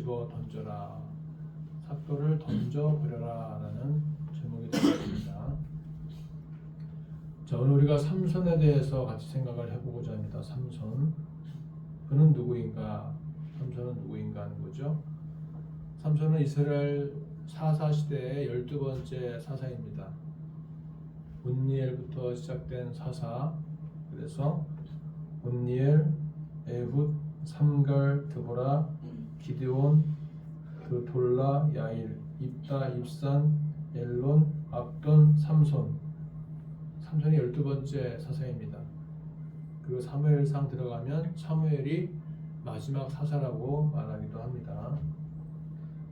집어 던져라. 삭도를 던져 버려라 라는 제목이 되었습니다. 자, 오늘 우리가 삼손에 대해서 같이 생각을 해보고자 합니다. 삼손, 그는 누구인가? 삼손은 누구인가 하는 거죠. 삼손은 이스라엘 사사 시대의 12번째 사사입니다. 온니엘부터 시작된 사사, 그래서 온니엘, 에훗, 삼갈, 드보라, 기드온, 그 돌라, 야일, 입다, 입산, 엘론, 압돈, 삼손. 삼손이 12번째 사사입니다. 그리고 사무엘상 들어가면 사무엘이 마지막 사사라고 말하기도 합니다.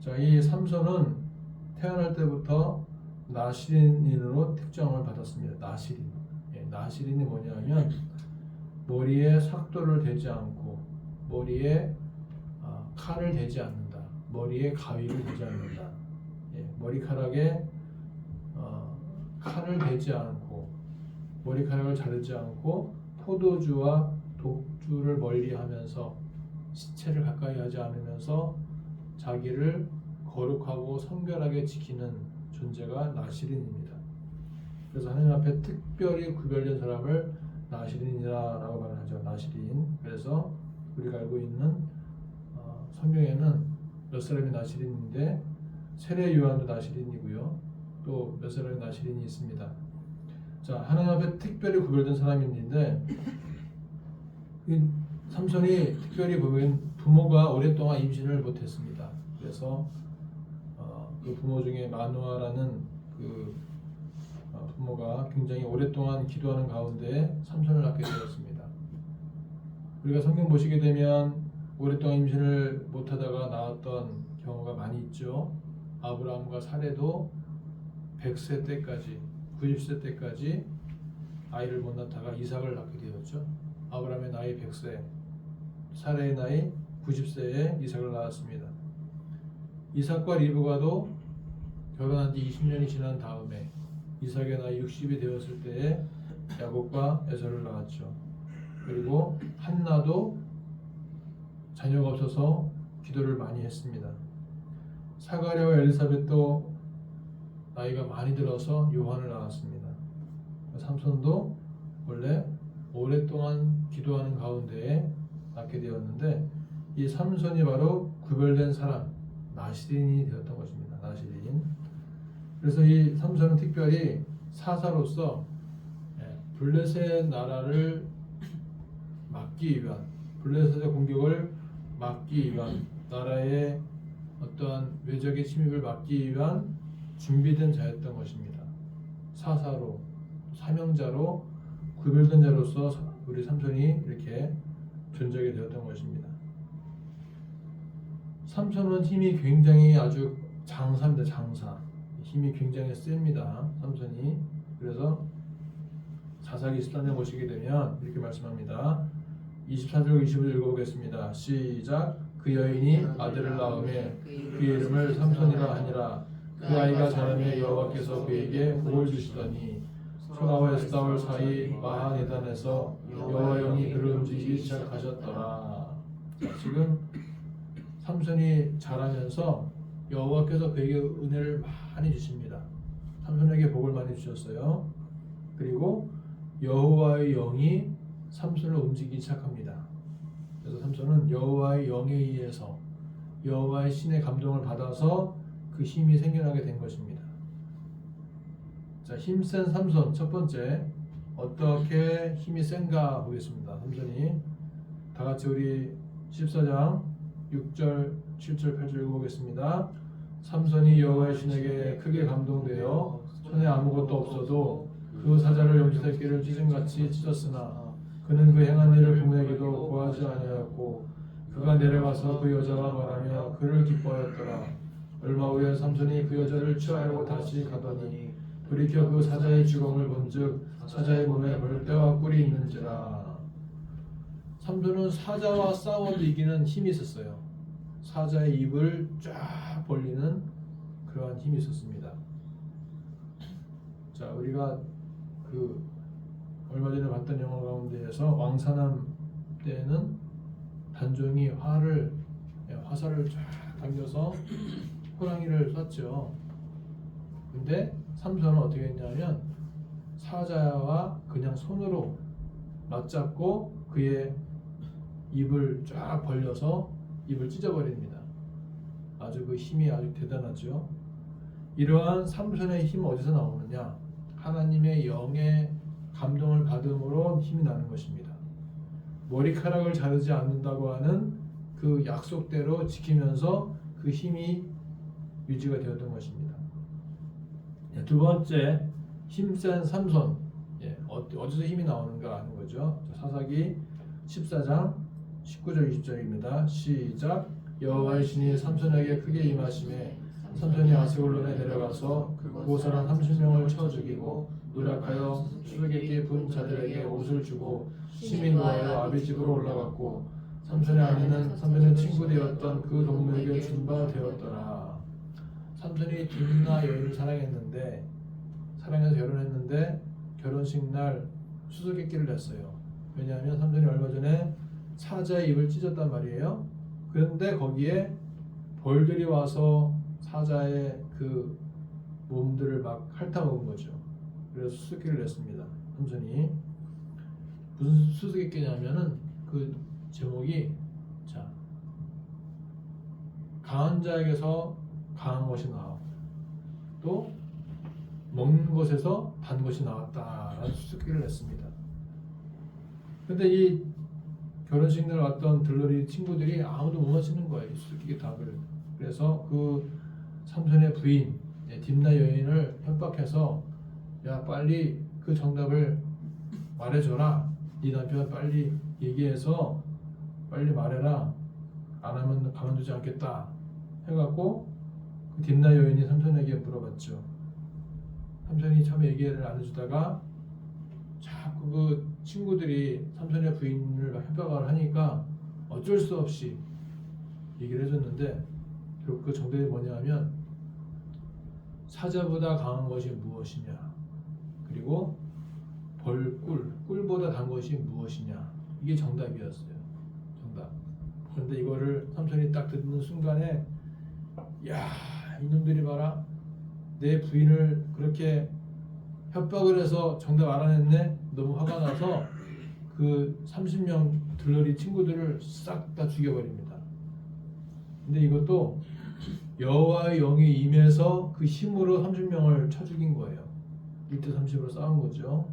자, 이 삼손은 태어날 때부터 나시린인으로 특정을 받았습니다. 나시린. 나시린이 뭐냐면 머리에 삭도를 대지 않고 머리에 칼을 대지 않는다. 머리에 가위를 대지 않는다. 머리카락에 칼을 대지 않고 머리카락을 자르지 않고 포도주와 독주를 멀리하면서 시체를 가까이 하지 않으면서 자기를 거룩하고 성결하게 지키는 존재가 나시린입니다. 그래서 하나님 앞에 특별히 구별된 사람을 나시린이라고 말하죠. 나시린. 그래서 우리가 알고 있는 성경에는 몇 사람이 나시린인데 세례 요한도 나시린이고요. 또 몇 사람이 나시린이 있습니다. 자, 하나님 앞에 특별히 구별된 사람인데 이 삼손이 특별히 보면 부모가 오랫동안 임신을 못했습니다. 그래서 그 부모 중에 마누아라는 그 부모가 굉장히 오랫동안 기도하는 가운데 삼손을 낳게 되었습니다. 우리가 성경 보시게 되면 오랫동안 임신을 못하다가 낳았던 경우가 많이 있죠. 아브라함과 사레도 100세 때까지 90세 때까지 아이를 못 낳다가 이삭을 낳게 되었죠. 아브라함의 나이 100세, 사레의 나이 90세에 이삭을 낳았습니다. 이삭과 리브가도 결혼한 지 20년이 지난 다음에 이삭의 나이 60이 되었을 때에 야곱과 에서를 낳았죠. 그리고 한나도 자녀가 없어서 기도를 많이 했습니다. 사가랴와 엘리사벳도 나이가 많이 들어서 요한을 낳았습니다. 삼손도 원래 오랫동안 기도하는 가운데에 낳게 되었는데 이 삼손이 바로 구별된 사람, 나시린이 되었던 것입니다. 나시린. 그래서 이 삼손은 특별히 사사로서 블레셋 나라를 막기 위한, 블레셋의 공격을 막기 위한, 나라의 어떠한 외적의 침입을 막기 위한 준비된 자였던 것입니다. 사사로, 사명자로 구별된 자로서 우리 삼손이 이렇게 존재하게 되었던 것입니다. 삼손은 힘이 굉장히 아주 장사입니다. 장사. 힘이 굉장히 셉니다. 삼손이. 그래서 사사기 14장 보시게 되면 이렇게 말씀합니다. 24절 25절 읽어보겠습니다. 시작. 그 여인이 아들을 낳음에 그 이름을 삼손이라 하니라. 그 아이가 자라매 여호와께서 그에게 복을 주시더니 소나와 에스다올 사이 마하네단에서 여호와 영이 그를 움직이기 시작하셨더라. 지금 삼손이 자라면서 여호와께서 그에게 은혜를 많이 주십니다. 삼손에게 복을 많이 주셨어요. 그리고 여호와의 영이 삼손을 움직이기 시작합니다. 그래서 삼손은 여호와의 영에 의해서 여호와의 신의 감동을 받아서 그 힘이 생겨나게 된 것입니다. 자, 힘센 삼손 첫 번째 어떻게 힘이 센가 보겠습니다. 삼손이 다 같이 우리 14장 6절, 7절, 8절 읽어보겠습니다. 삼손이 여호와의 신에게 크게 감동되어 손에 아무것도 없어도 그 사자를 염소새끼를 찢음같이 찢었으나 그는 그 행한 일을 부모에게도 고하지 아니하였고 그가 내려가서 그 여자와 말하며 그를 기뻐하였더라. 얼마 후에 삼손이 그 여자를 취하려고 다시 가더니 돌이켜 그 사자의 주검을 본즉 사자의 몸에 벌떼와 꿀이 있는지라. 삼손은 사자와 싸워도 이기는 힘이 있었어요. 사자의 입을 쫙 벌리는 그러한 힘이 있었습니다. 자, 우리가 그 얼마 전에 봤던 영화 가운데에서 왕사남 때는 단종이 화살을 쫙 당겨서 호랑이를 쐈죠. 근데 삼손은 어떻게 했냐면 사자와 그냥 손으로 맞잡고 그의 입을 쫙 벌려서 입을 찢어버립니다. 아주 그 힘이 아주 대단하죠. 이러한 삼손의 힘은 어디서 나오느냐? 하나님의 영의 감동을 받음으로 힘이 나는 것입니다. 머리카락을 자르지 않는다고 하는 그 약속대로 지키면서 그 힘이 유지가 되었던 것입니다. 두 번째, 힘센 삼손. 어디서 힘이 나오는가 하는 거죠. 사사기 14장 19절 20절입니다. 시작. 여호와의 신이 삼손에게 크게 임하심에 삼손이 아스글론에 내려가서 그 사람 30명을 쳐 죽이고 노력하여 수수께끼 분 자들에게 옷을 주고 심히 노하여 아비 집으로 올라갔고 삼손의 아내는 삼손의 친구 되었던 그 동무에게 준 바 되었더라. 삼손이 딥나 여인을 사랑해서 결혼했는데 결혼식 날 수수께끼를 냈어요. 왜냐하면 삼손이 얼마 전에 사자의 입을 찢었단 말이에요. 그런데 거기에 벌들이 와서 사자의 그 몸들을 막 핥아먹은 거죠. 그래서 수수께끼를 냈습니다. 삼손이. 무슨 수수께끼냐면은 그 제목이 강한 자에게서 강한 것이 나와 또 먹는 것에서 단 것이 나왔다라는 수수께끼를 냈습니다. 근데 이 결혼식 날 왔던 들러리 친구들이 아무도 못 맞히는 거예요. 이 수수께끼 답을. 그래서 그 삼손의 부인 딥나 여인을 협박해서 야 빨리 그 정답을 말해줘라. 네 남편 빨리 얘기해서 빨리 말해라. 안 하면 가만두지 않겠다 해갖고 그 딥나 여인이 삼손에게 물어봤죠. 삼손이 처음에 얘기를 안 해주다가 자꾸 그 친구들이 삼손의 부인을 막 협박을 하니까 어쩔 수 없이 얘기를 해줬는데 결국 그 정답이 뭐냐 하면 사자보다 강한 것이 무엇이냐 그리고 꿀보다 단 것이 무엇이냐 이게 정답이었어요. 정답. 그런데 이거를 삼손이 딱 듣는 순간에 야 이놈들이 봐라 내 부인을 그렇게 협박을 해서 정답 알아냈네. 너무 화가 나서 그 30명 들러리 친구들을 싹 다 죽여버립니다. 근데 이것도 여호와의 영이 임해서 그 힘으로 30명을 쳐 죽인 거예요. 1대30으로 싸운 거죠.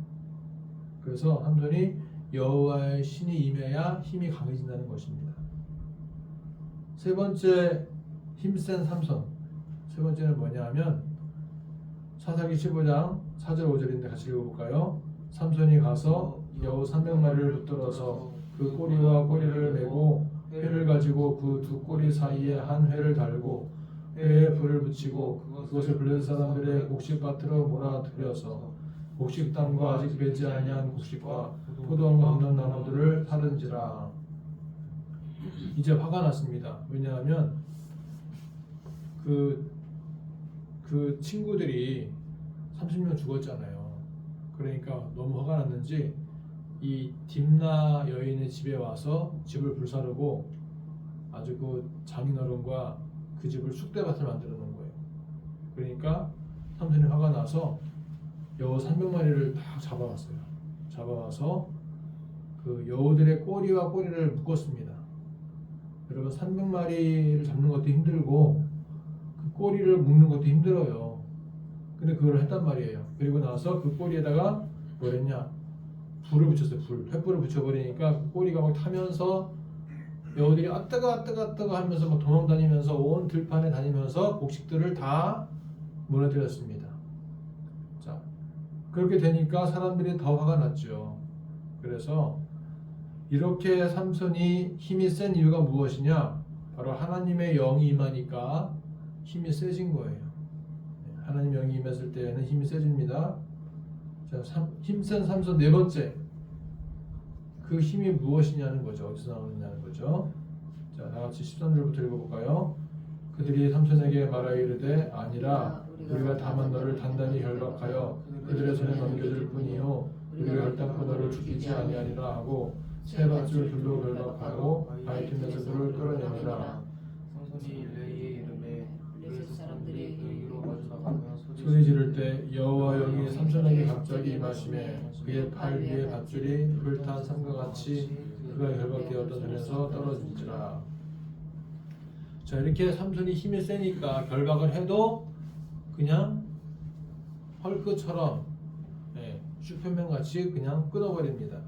그래서 삼손이 여호와의 신이 임해야 힘이 강해진다는 것입니다. 세 번째 힘센 삼손. 세 번째는 뭐냐 하면 사사기 15장 4절 5절인데 같이 읽어볼까요? 삼손이 가서 여우 300마리를 붙들어서 그 꼬리와 꼬리를 메고 회를 가지고 그 두 꼬리 사이에 한 회를 달고 회에 불을 붙이고 그것을 블레셋 사람들의 곡식밭으로 몰아들여서 곡식당과 아직 배지 아니한 곡식과 포도원과 없는 나무들을 사른지라. 이제 화가 났습니다. 왜냐하면 그 친구들이 30명 죽었잖아요. 그러니까 너무 화가 났는지 이 딥나 여인의 집에 와서 집을 불사르고 아주 그 장인어른과 그 집을 쑥대밭을 만들어 놓은 거예요. 그러니까 삼손이 화가 나서 여우 300마리를 다 잡아왔어요. 잡아와서 그 여우들의 꼬리와 꼬리를 묶었습니다. 여러분 300마리를 잡는 것도 힘들고 그 꼬리를 묶는 것도 힘들어요. 근데 그걸 했단 말이에요. 그리고 나서 그 꼬리에다가 뭘 했냐? 불을 붙였어요. 횃불을 붙여버리니까 그 꼬리가 막 타면서 여우들이 아 뜨거 하면서 막 도망다니면서 온 들판에 다니면서 곡식들을 다 무너뜨렸습니다. 자, 그렇게 되니까 사람들이 더 화가 났죠. 그래서 이렇게 삼손이 힘이 센 이유가 무엇이냐? 바로 하나님의 영이 임하니까 힘이 세진 거예요. 하나님 영이 임했을 때에는 힘이 세집니다. 자, 힘센 삼손 네 번째. 그 힘이 무엇이냐는 거죠. 어디서 나오느냐는 거죠. 자, 다같이 13절부터 읽어볼까요? 그들이 삼손에게 말하이르되 아니라 우리가 다만 너를 단단히 결박하여 그들의 손에 넘겨줄 뿐이요 우리가 결단코 너를 죽이지 아니하리라 하고 세 밧줄 둘로 결박하고 바위 틈에서 너를 끌어내니라. 삼손이 레이의 소리 지를 때 여호와 영이 삼손에게 갑자기 임하시매 그의 팔 위에 밧줄이 불탄 삼과 같이 그가 결박되었던 손에서 떨어진지라. 자, 이렇게 삼손이 힘이 세니까 결박을 해도 그냥 헐크처럼 슈퍼맨 같이 그냥 끊어버립니다.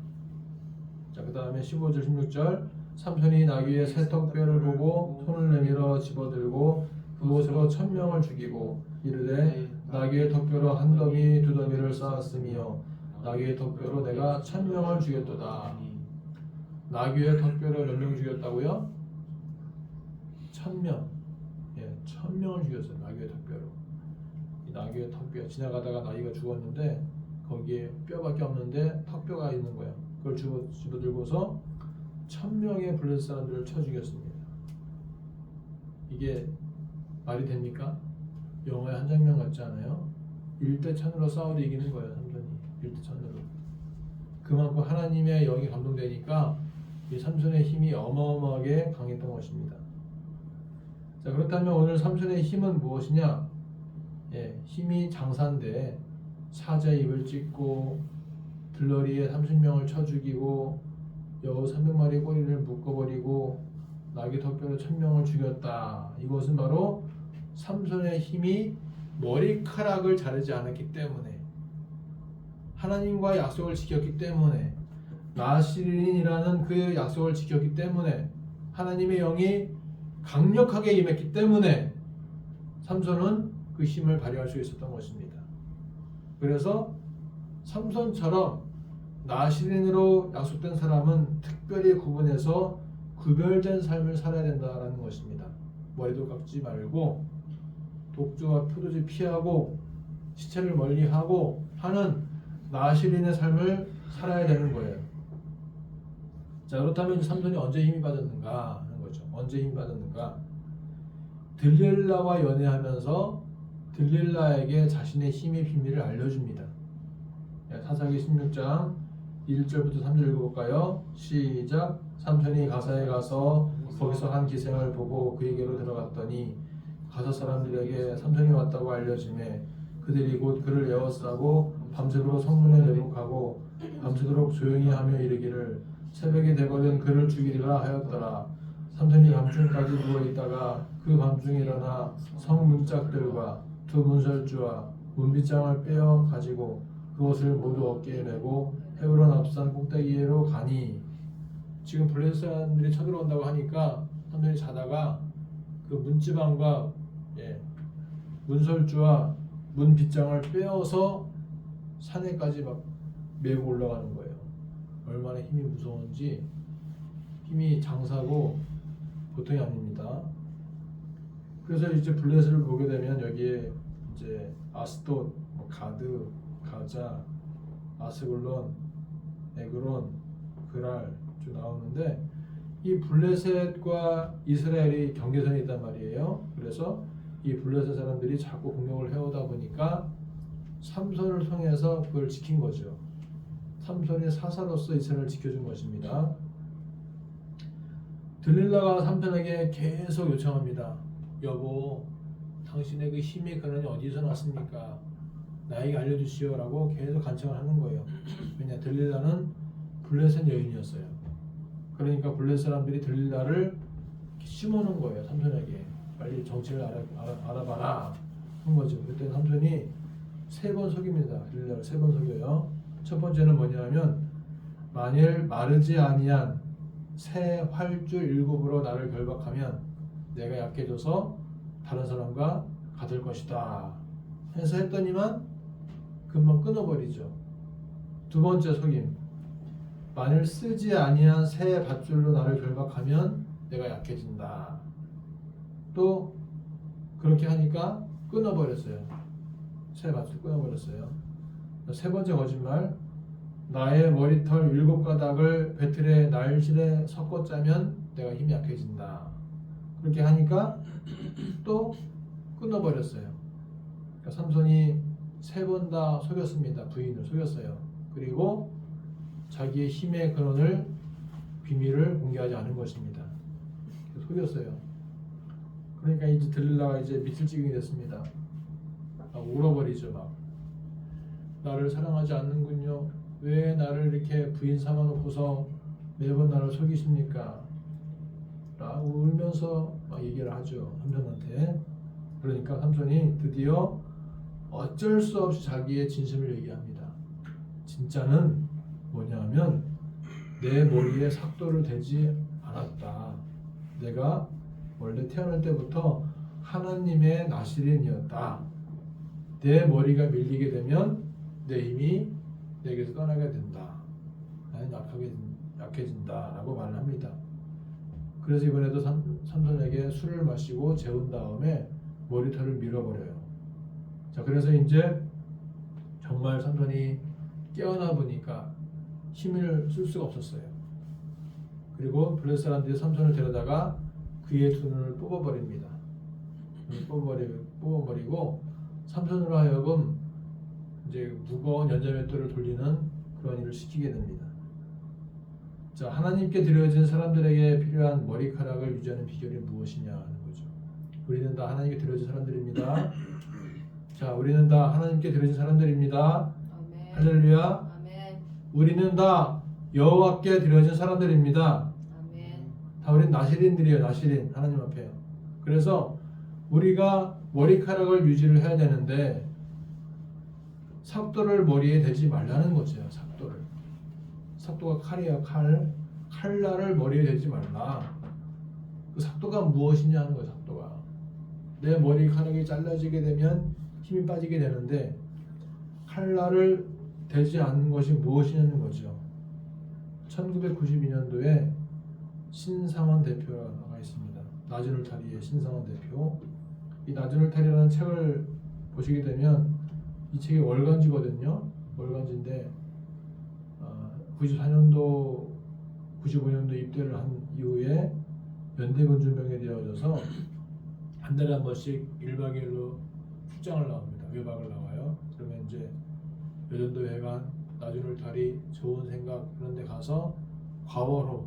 자, 그 다음에 15절 16절 삼손이 나귀의 새 턱뼈를 보고 손을 내밀어 집어들고 그곳으로 1000명을 죽이고 이르되 나귀의 턱뼈로 한 더미 두 더미를 쌓았으며 나귀의 턱뼈로 내가 1000명을 죽였도다. 나귀의 턱뼈로 몇 명 죽였다고요? 1000명. 1000명을 죽였어요. 나귀의 턱뼈로. 이 나귀의 턱뼈 지나가다가 나귀가 죽었는데 거기에 뼈밖에 없는데 턱뼈가 있는 거예요. 그걸 집어들고서 1000명의 블레셋 사람들을 쳐 죽였습니다. 이게 말이 됩니까? 영화의 한 장면 같지 않아요? 1대 1000으로 싸워도 이기는 거예요. 삼손이 1대 1000으로. 그만큼 하나님의 영이 감동되니까 이 삼손의 힘이 어마어마하게 강했던 것입니다. 자, 그렇다면 오늘 삼손의 힘은 무엇이냐? 힘이 장사인데 사자의 입을 찢고 들러리에 30명을 쳐 죽이고 여우 300마리 꼬리를 묶어버리고 나귀 턱뼈로 1000명을 죽였다. 이것은 바로 삼손의 힘이 머리카락을 자르지 않았기 때문에, 하나님과 약속을 지켰기 때문에, 나시린이라는 그 약속을 지켰기 때문에, 하나님의 영이 강력하게 임했기 때문에 삼손은 그 힘을 발휘할 수 있었던 것입니다. 그래서 삼손처럼 나시린으로 약속된 사람은 특별히 구분해서 구별된 삶을 살아야 된다는 것입니다. 머리도 깎지 말고 독주와 포도주 피하고 시체를 멀리하고 하는 나시린의 삶을 살아야 되는 거예요. 자, 그렇다면 삼손이 언제 힘이 빠졌는가 하는 거죠. 언제 힘이 빠졌는가? 들릴라와 연애하면서 들릴라에게 자신의 힘의 비밀을 알려줍니다. 사사기 16장 1절부터 3절 읽어볼까요? 시작. 삼손이 가사에 가서 거기서 한 기생을 보고 그에게로 들어갔더니 가사 사람들에게 삼손이 왔다고 알려지매 그들이 곧 그를 에워싸고 밤새도록 성문에 내복하고 밤새도록 조용히 하며 이르기를 새벽이 되거든 그를 죽이리라 하였더라. 삼손이 밤중까지 누워있다가 그 밤중에 일어나 성 문짝들과 두 문설주와 문빗장을 빼어 가지고 그것을 모두 어깨에 메고 헤브론 앞산 꼭대기로 가니, 지금 블레셋 사람들이 쳐들어온다고 하니까 삼손이 자다가 그 문지방과 문설주와 문빗장을 빼어서 산에까지 막 메고 올라가는 거예요. 얼마나 힘이 무서운지. 힘이 장사고 보통이 아닙니다. 그래서 이제 블레셋을 보게 되면 여기에 이제 아스돗, 가드, 가자, 아스글론, 에그론, 그랄 쭉 나오는데 이 블레셋과 이스라엘이 경계선이 있단 말이에요. 그래서 이 블레셋 사람들이 자꾸 공격을 해오다 보니까 삼손을 통해서 그걸 지킨 거죠. 삼손의 사사로서 이스라엘을 지켜준 것입니다. 들릴라가 삼손에게 계속 요청합니다. 여보, 당신의 그 힘의 근원이 어디서 났습니까? 나에게 알려주시오라고 계속 간청을 하는 거예요. 왜냐, 들릴라는 블레셋 여인이었어요. 그러니까 블레셋 사람들이 들릴라를 심어놓은 거예요. 삼손에게 빨리 정체를 알아봐라 한 거죠. 그때 삼손이 3번 속입니다. 들릴라를 3번 속여요. 첫 번째는 뭐냐면 만일 마르지 아니한 새 활줄 7으로 나를 결박하면 내가 약해져서 다른 사람과 같을 것이다 해서 했더니만 금방 끊어버리죠. 두 번째 속임, 만일 쓰지 아니한 새 밧줄로 나를 결박하면 내가 약해진다. 또 그렇게 하니까 끊어버렸어요. 새 밧줄 끊어버렸어요. 세 번째 거짓말, 나의 머리털 7가닥을 배틀의 날실에 섞어 짜면 내가 힘이 약해진다. 그렇게 하니까 또 끊어버렸어요. 그러니까 삼손이 3번 다 속였습니다. 부인을 속였어요. 그리고 자기의 힘의 근원을, 비밀을 공개하지 않은 것입니다. 속였어요. 그러니까 이제 들릴라가 이제 밑을 찌르게 됐습니다. 막 울어버리죠. 막 나를 사랑하지 않는군요. 왜 나를 이렇게 부인 삼아놓고서 매번 나를 속이십니까? 라고 울면서 막 얘기를 하죠. 삼손한테. 그러니까 삼손이 드디어 어쩔 수 없이 자기의 진심을 얘기합니다. 진짜는 뭐냐면 내 머리에 삭도를 대지 않았다. 내가 원래 태어날 때부터 하나님의 나시린이었다. 내 머리가 밀리게 되면 내 힘이 내게서 떠나게 된다. 나는 약해진다 라고 말을 합니다. 그래서 이번에도 삼손에게 술을 마시고 재운 다음에 머리털을 밀어버려요. 자, 그래서 이제 정말 삼손이 깨어나 보니까 힘을 쓸 수가 없었어요. 그리고 블레셋 사람들이 삼손을 데려다가 그의 두 눈을 뽑아버립니다. 뽑아버리고 삼손으로 하여금 이제 무거운 연자맷돌을 돌리는 그런 일을 시키게 됩니다. 자, 하나님께 드려진 사람들에게 필요한 머리카락을 유지하는 비결이 무엇이냐 하는 거죠. 우리는 다 하나님께 드려진 사람들입니다. 자, 우리는 다 하나님께 드려진 사람들입니다. 아멘. 할렐루야. 아멘. 우리는 다 여호와께 드려진 사람들입니다. 아멘. 다 우리는 나시린들이에요. 나시린 하나님 앞에요. 그래서 우리가 머리카락을 유지를 해야 되는데 삭도를 머리에 대지 말라는 거죠. 삭도가 칼이에요. 칼날을 머리에 대지 말라. 그 삭도가 무엇이냐 하는 거예요. 삭도가 내 머리카락이 잘라지게 되면 힘이 빠지게 되는데 칼날을 대지 않는 것이 무엇이냐는 거죠. 1992년도에 신상원 대표가 있습니다. 낮은 울타리의 신상원 대표. 이 낮은 울타리라는 책을 보시게 되면 이 책이 월간지거든요. 월간지인데 94년도 95년도 입대를 한 이후에 연대군 준병에 되어져서 한 달에 한 번씩 1박 2일로 출장을 나옵니다. 외박을 나와요. 그러면 이제 여전도 회관, 낮은 울타리, 좋은 생각 그런 데 가서 과월호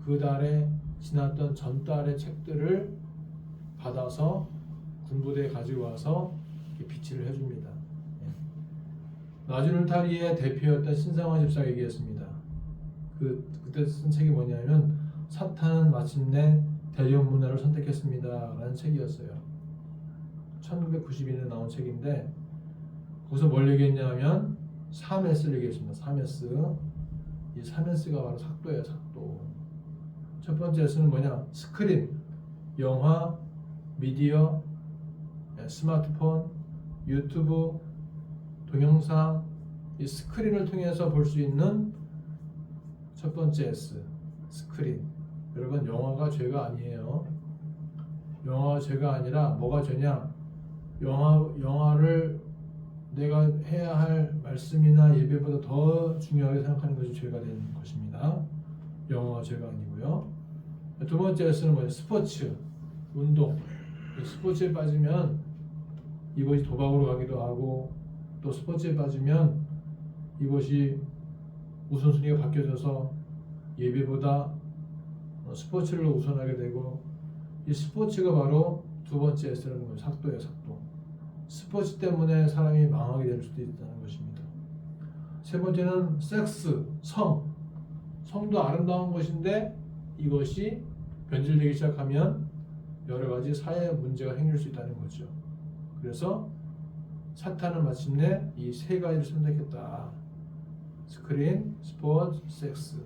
그 달에 지났던 전달의 책들을 받아서 군부대에 가지고 와서 비치를 해줍니다. 낮은 울타리의 대표였던 신상원 집사가 얘기했습니다. 그때 쓴 책이 뭐냐면 사탄은 마침내 대중문화를 선택했습니다 라는 책이었어요. 1992년에 나온 책인데 거기서 뭘 얘기했냐면 3S를 얘기했습니다. 3S. 이 3S가 바로 삭도예요. 삭도. 첫 번째 S는 뭐냐? 스크린, 영화, 미디어, 스마트폰, 유튜브, 동영상, 이 스크린을 통해서 볼 수 있는 첫 번째 S, 스크린. 여러분, 영화가 죄가 아니에요. 영화가 죄가 아니라 뭐가 죄냐? 영화를 내가 해야 할 말씀이나 예배보다 더 중요하게 생각하는 것이 죄가 되는 것입니다. 영화가 죄가 아니고요. 두 번째 S는 뭐예요? 스포츠, 운동. 스포츠에 빠지면 이것이 도박으로 가기도 하고 또 스포츠에 빠지면 이것이 우선순위가 바뀌어져서 예배보다 스포츠를 우선하게 되고 이 스포츠가 바로 두 번째 S라는 거예요. 삭도예요. 삭도. 스포츠 때문에 사람이 망하게 될 수도 있다는 것입니다. 세 번째는 섹스, 성도 아름다운 것인데 이것이 변질되기 시작하면 여러 가지 사회 문제가 생길 수 있다는 거죠. 그래서 사탄은 마침내 이 세 가지를 선택했다. 스크린, 스포츠, 섹스.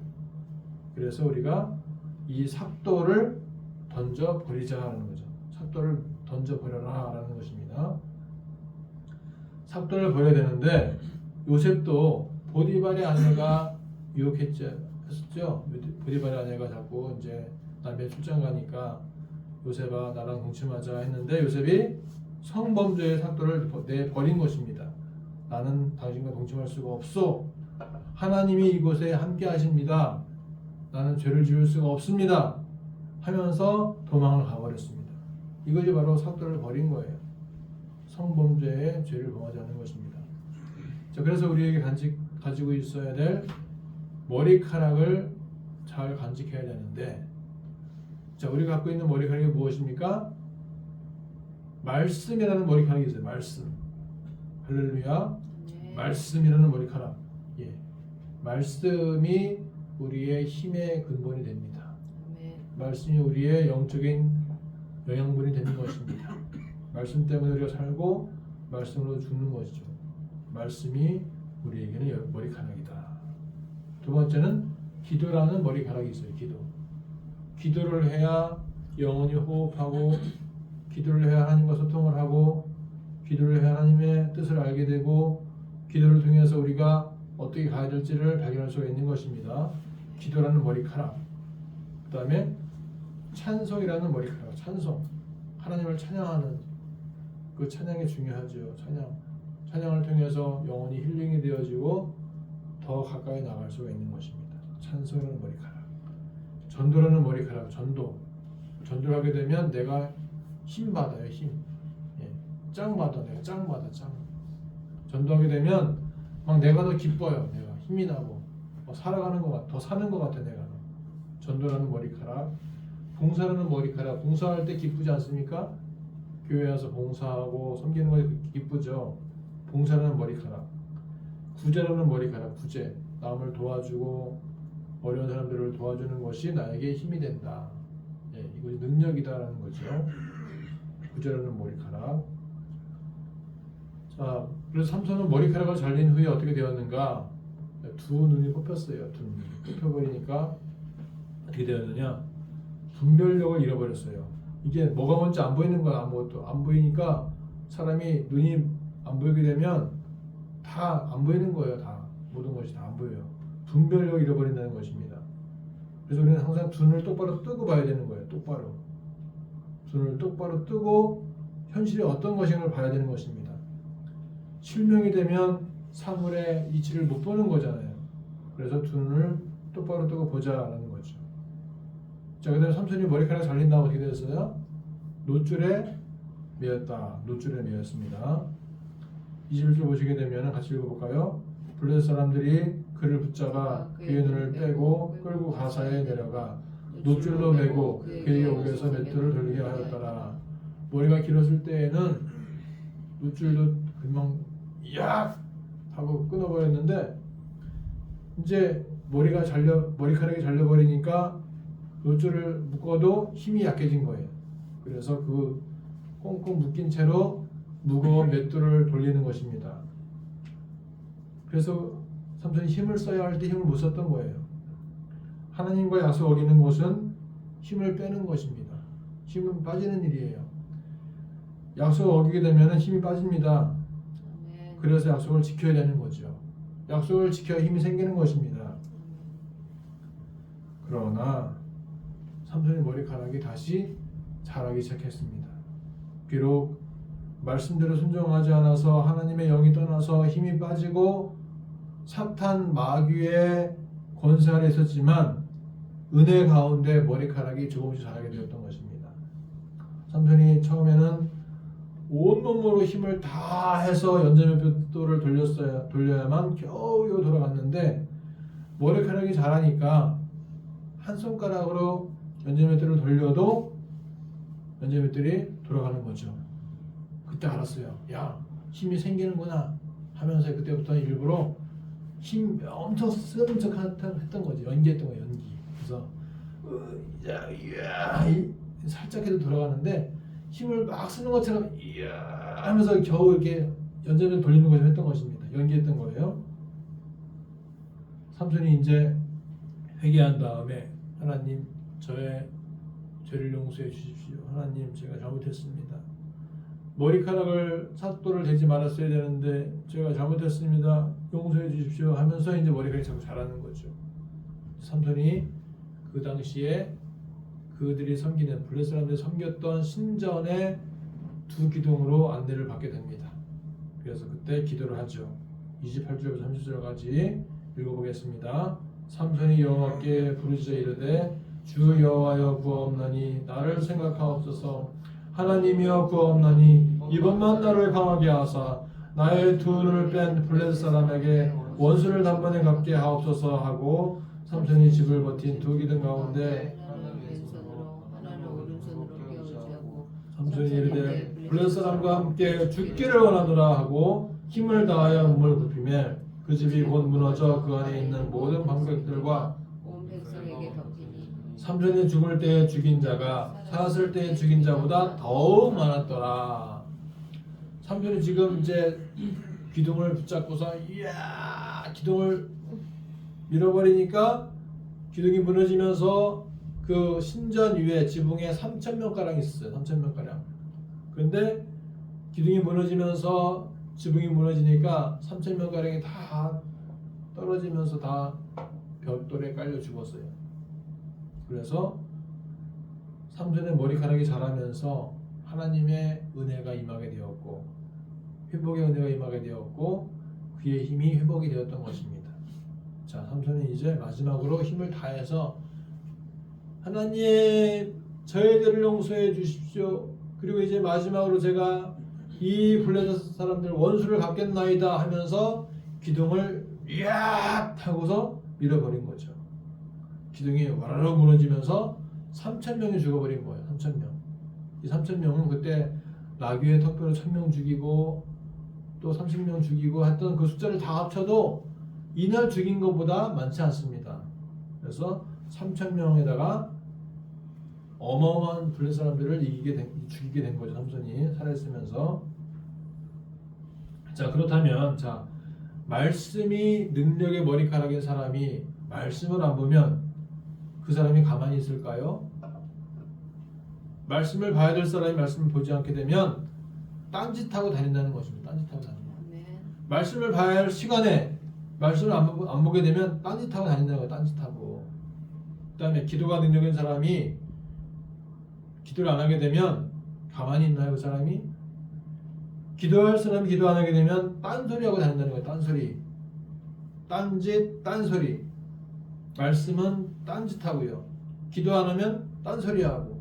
그래서 우리가 이 삭도를 던져 버리자라는 거죠. 삭도를 던져 버려라 라는 것입니다. 삭도를 버려야 되는데 요셉도 보디발의 아내가 유혹했죠. 보디발의 아내가 자꾸 이제 남의 출장 가니까 요셉아 나랑 동침하자 했는데 요셉이 성범죄의 삭도를 내버린 것입니다. 나는 당신과 동침할 수가 없소. 하나님이 이곳에 함께 하십니다. 나는 죄를 지을 수가 없습니다. 하면서 도망을 가버렸습니다. 이것이 바로 삭도를 버린 거예요. 성범죄의 죄를 범하지 않는 것입니다. 자, 그래서 우리에게 가지고 있어야 될 머리카락을 잘 간직해야 되는데 자, 우리가 갖고 있는 머리카락이 무엇입니까? 말씀이라는 머리카락이 있어요. 말씀. 할렐루야. 네. 말씀이라는 머리카락. 예. 말씀이 우리의 힘의 근본이 됩니다. 아멘. 말씀이 우리의 영적인 영양분이 되는 것입니다. 말씀 때문에 우리가 살고 말씀으로 죽는 것이죠. 말씀이 우리에게는 머리카락이다. 두 번째는 기도라는 머리카락이 있어요. 기도를 해야 영혼이 호흡하고, 기도를 해야 하나님과 소통을 하고, 기도를 해야 하나님의 뜻을 알게 되고, 기도를 통해서 우리가 어떻게 가야 될지를 발견할 수가 있는 것입니다. 기도라는 머리카락. 그 다음에 찬송이라는 머리카락. 찬송. 하나님을 찬양하는 그 찬양이 중요하죠. 찬양을 통해서 영혼이 힐링이 되어지고 더 가까이 나갈 수가 있는 것입니다. 찬송이라는 머리카락. 전도라는 머리카락. 전도를 하게 되면 내가 힘 받아요. 힘. 예. 짱 받아. 내가 짱 받아. 짱. 전도하게 되면 막 내가 더 기뻐요. 내가 힘이 나고 살아가는 것 같아. 더 사는 것 같아. 내가. 전도라는 머리카락. 봉사라는 머리카락. 봉사할 때 기쁘지 않습니까? 교회 와서 봉사하고 섬기는 거 기쁘죠. 봉사라는 머리카락. 구제라는 머리카락. 구제. 남을 도와주고 어려운 사람들을 도와주는 것이 나에게 힘이 된다. 예, 이것이 능력이다라는 거죠. 구제라는 머리카락. 자, 그래서 삼손은 머리카락을 잘린 후에 어떻게 되었는가? 두 눈이 뽑혔어요. 두 눈이 뽑혀버리니까 어떻게 되었느냐? 분별력을 잃어버렸어요. 이게 뭐가 뭔지 안 보이는 거야. 아무것도 안 보이니까 사람이 눈이 안 보이게 되면 다 안 보이는 거예요. 다 모든 것이 다 안 보여요. 분별력을 잃어버린다는 것입니다. 그래서 우리는 항상 두 눈을 똑바로 뜨고 봐야 되는 거예요. 똑바로 두 눈을 똑바로 뜨고 현실이 어떤 것인가를 봐야 되는 것입니다. 실명이 되면 사물의 이치를 못 보는 거잖아요. 그래서 두 눈을 똑바로 뜨고 보자라는 거죠. 자, 그다음에 삼손이 머리카락 잘린 다음 어떻게 됐어요? 노줄에 매였다. 노줄에 매였습니다. 21절 보시게 되면 같이 읽어볼까요? 블레셋 사람들이 그를 붙잡아 그의 눈을 빼고 끌고 가사에 내려가 노줄로 매고 그에게 옥에서 맷돌을 돌리게 하였더라. 머리가 길었을 때에는 노줄도 금방 약 하고 끊어버렸는데 이제 머리카락이 잘려버리니까 노줄을 묶어도 힘이 약해진 거예요. 그래서 그 꽁꽁 묶인 채로 무거운 맷돌을 돌리는 것입니다. 그래서 삼손이 힘을 써야 할 때 힘을 못 썼던 거예요. 하나님과 약속 어기는 것은 힘을 빼는 것입니다. 힘은 빠지는 일이에요. 약속 어기게 되면 힘이 빠집니다. 그래서 약속을 지켜야 되는 거죠. 약속을 지켜야 힘이 생기는 것입니다. 그러나 삼손의 머리카락이 다시 자라기 시작했습니다. 비록 말씀대로 순종하지 않아서 하나님의 영이 떠나서 힘이 빠지고 사탄 마귀의 권세 아래 있었지만 은혜 가운데 머리카락이 조금씩 자라게 되었던 것입니다. 삼손이 처음에는 온몸으로 힘을 다 해서 연자맷돌을 돌려야만 겨우 돌아갔는데 머리카락이 자라니까 한 손가락으로 연자맷돌을 돌려도 연자맷돌이 돌아가는 거죠. 그때 알았어요. 야, 힘이 생기는구나 하면서 그때부터 일부러 힘 엄청 쓰는 척 했던 거지. 연기했던 거예요. 연기. 그래서 살짝 해도 돌아가는데 힘을 막 쓰는 것처럼 하면서 겨우 이렇게 연자맷돌 돌리는 것을 했던 것입니다. 연기했던 거예요. 삼손이 이제 회개한 다음에 하나님 저의 죄를 용서해 주십시오. 하나님 제가 잘못했습니다. 머리카락을 삿돌을 대지 말았어야 되는데 제가 잘못했습니다. 용서해 주십시오 하면서 이제 머리카락이 자꾸 자라는 거죠. 삼손이 그 당시에 그들이 섬기는 블레셋 사람들이 섬겼던 신전의 두 기둥으로 안내를 받게 됩니다. 그래서 그때 기도를 하죠. 28절부터 30절까지 읽어보겠습니다. 삼손이 여호와께 부르짖어 이르되 주 여호와여 구하옵나니 나를 생각하옵소서. 하나님이여 구하옵나니 이번만 나를 강하게 하사 나의 두 눈을 뺀 블레셋 사람에게 원수를 단번에 갚게 하옵소서 하고 삼손이 집을 버틴 두 기둥 가운데 삼손이 이르되 블레셋 사람과 함께 죽기를 원하노라 하고 힘을 다하여 몸을 굽히며 그 집이 곧 무너져 그 안에 있는 모든 방백들과 온 백성에게 덮이니 삼손이 죽을 때에 죽인 자가 살았을 때에 죽인 자보다 더욱 많았더라. 삼손이 지금 이제 기둥을 붙잡고서 이야 기둥을 밀어버리니까 기둥이 무너지면서 그 신전 위에 지붕에 3,000명 가량 있었어요. 3,000명 가량. 그런데 기둥이 무너지면서 지붕이 무너지니까 3,000명 가량이 다 떨어지면서 다 벽돌에 깔려 죽었어요. 그래서 삼손의 머리카락이 자라면서 하나님의 은혜가 임하게 되었고 회복의 은혜가 임하게 되었고 그의 힘이 회복이 되었던 것입니다. 자, 삼손이 이제 마지막으로 힘을 다해서 하나님 저희들을 용서해 주십시오. 그리고 이제 마지막으로 제가 이 블레셋 사람들 원수를 갚겠나이다 하면서 기둥을 야 하고서 밀어버린 거죠. 기둥이 와라락 무너지면서 3,000명이 죽어버린 거예요. 3,000명. 이 3,000명은 그때 라귀의 턱뼈로 1,000명 죽이고 또 30명 죽이고 했던 그 숫자를 다 합쳐도 이날 죽인 것보다 많지 않습니다. 그래서 3,000명에다가 어마어마한 블레셋 사람들을 죽이게 된 거죠. 삼손이 살아있으면서. 자, 그렇다면 자 말씀이 능력의 머리카락인 사람이 말씀을 안 보면 그 사람이 가만히 있을까요? 말씀을 봐야 될 사람이 말씀을 보지 않게 되면 딴짓하고 다닌다는 것입니다. 딴짓하고 다니는 거. 말씀을 봐야 할 시간에 말씀을 안 보게 되면 딴짓하고 다닌다는 거예요. 딴짓하고. 그 다음에 기도가 능력인 사람이 기도를 안 하게 되면 가만히 있나요? 그 사람이? 기도할 사람이 기도 안 하게 되면 딴소리하고 다닌다는 거예요. 딴소리. 딴짓, 딴소리. 말씀은 딴짓하고요. 기도 안 하면 딴소리하고.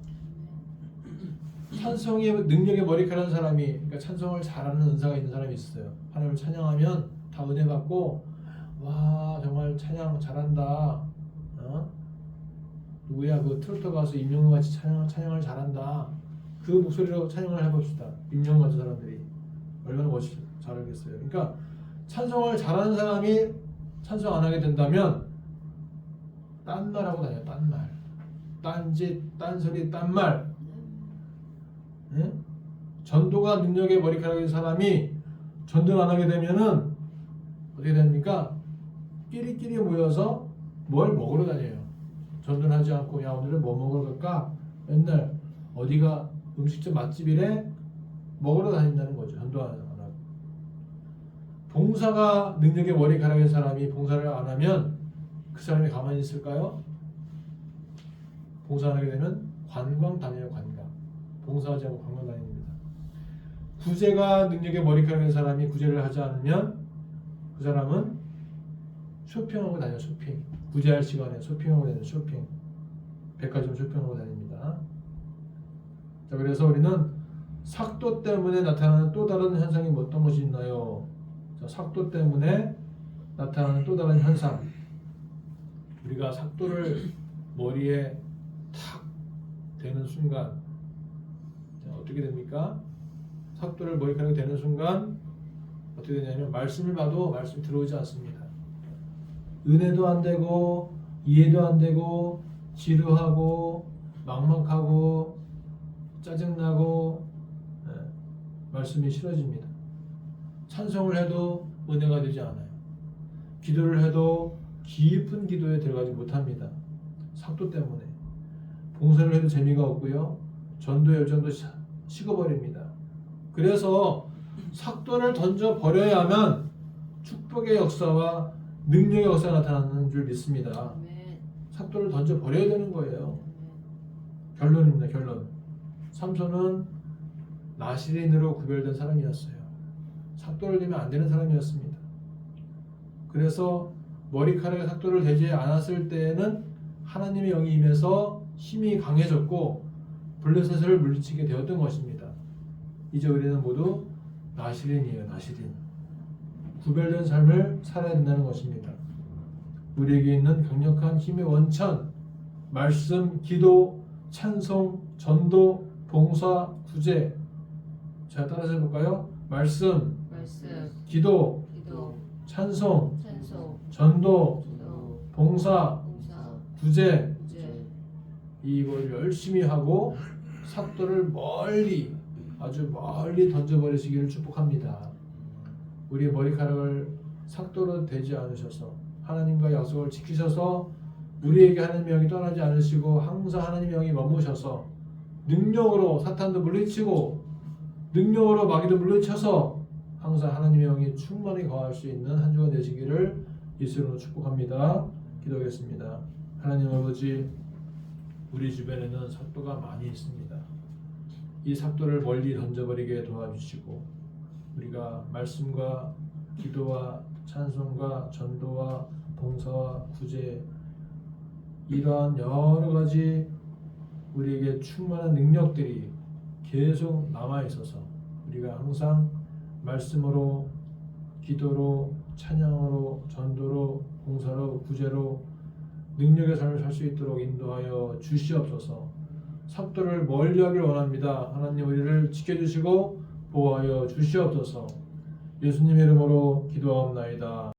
찬송의 능력의 머리카락인 사람이, 그러니까 찬송을 잘하는 은사가 있는 사람이 있어요. 하나님을 찬양하면 다 은혜 받고, 와 정말 찬양 잘한다. 누구야 그 트로트 가수 임영웅 같이 찬양을 잘한다. 그 목소리로 찬양을 해봅시다. 임영웅 같은 사람들이 얼마나 잘하겠어요. 그러니까 찬송을 잘하는 사람이 찬송 안 하게 된다면 딴 말하고 다녀요. 딴 말, 딴짓, 딴소리, 딴말. 응? 전도가 능력의 머리카락인 사람이 전도를 안 하게 되면은 어떻게 됩니까? 끼리끼리 모여서 뭘 먹으러 다녀요. 전도는 하지 않고 야 오늘은 뭐 먹으러 갈까? 맨날 어디가 음식점 맛집이래 먹으러 다닌다는 거죠. 전도 안 하고. 봉사가 능력의 머리카락인 사람이 봉사를 안 하면 그 사람이 가만히 있을까요? 봉사 안 하게 되면 관광 다녀요. 관광. 봉사하지 않고 관광 다닙니다. 구제가 능력의 머리카락인 사람이 구제를 하지 않으면 그 사람은 쇼핑하고 다녀요. 쇼핑. 구제할 시간에 쇼핑하고 다니는 쇼핑. 백화점 쇼핑하고 다닙니다. 자, 그래서 우리는 삭도 때문에 나타나는 또 다른 현상이 어떤 것이 있나요? 자, 삭도 때문에 나타나는 또 다른 현상. 우리가 삭도를 머리에 탁 대는 순간 자, 어떻게 됩니까? 삭도를 머리카락에 대는 순간 어떻게 되냐면 말씀을 봐도 말씀이 들어오지 않습니다. 은혜도 안 되고 이해도 안 되고 지루하고 막막하고 짜증나고 말씀이 싫어집니다. 찬송을 해도 은혜가 되지 않아요. 기도를 해도 깊은 기도에 들어가지 못합니다. 삭도 때문에. 봉사를 해도 재미가 없고요. 전도의 열정도 식어버립니다. 그래서 삭도를 던져 버려야만 축복의 역사와 능력의 역사가 나타나는 줄 믿습니다. 삭도를 던져 버려야 되는 거예요. 결론입니다. 결론. 삼손은 나시린으로 구별된 사람이었어요. 삭도를 대면 안 되는 사람이었습니다. 그래서 머리카락에 삭도를 대지 않았을 때에는 하나님의 영이 임해서 힘이 강해졌고 블레셋을 물리치게 되었던 것입니다. 이제 우리는 모두 나시린이에요. 나시린. 구별된 삶을 살아야 된다는 것입니다. 우리에게 있는 강력한 힘의 원천, 말씀, 기도, 찬송, 전도, 봉사, 구제 자, 따라서 해볼까요? 말씀, 말씀, 기도, 기도, 찬송, 찬송, 전도, 기도, 봉사, 봉사, 구제, 구제, 이걸 열심히 하고 삭도를 멀리, 아주 멀리 던져버리시기를 축복합니다. 우리의 머리카락을 삭도로 대지 않으셔서 하나님과 약속을 지키셔서 우리에게 하나님의 영이 떠나지 않으시고 항상 하나님의 영이 머무셔서 능력으로 사탄도 물리치고 능력으로 마귀도 물리쳐서 항상 하나님의 영이 충만히 거할 수 있는 한 주가 되시기를 예수로 축복합니다. 기도하겠습니다. 하나님 아버지, 우리 주변에는 삭도가 많이 있습니다. 이 삭도를 멀리 던져버리게 도와주시고 우리가 말씀과 기도와 찬송과 전도와 봉사와 구제 이러한 여러 가지 우리에게 충만한 능력들이 계속 남아 있어서 우리가 항상 말씀으로 기도로 찬양으로 전도로 봉사로 구제로 능력의 삶을 살 수 있도록 인도하여 주시옵소서. 삭도를 멀리하길 원합니다. 하나님 우리를 지켜주시고 보호하여 주시옵소서. 예수님의 이름으로 기도하옵나이다.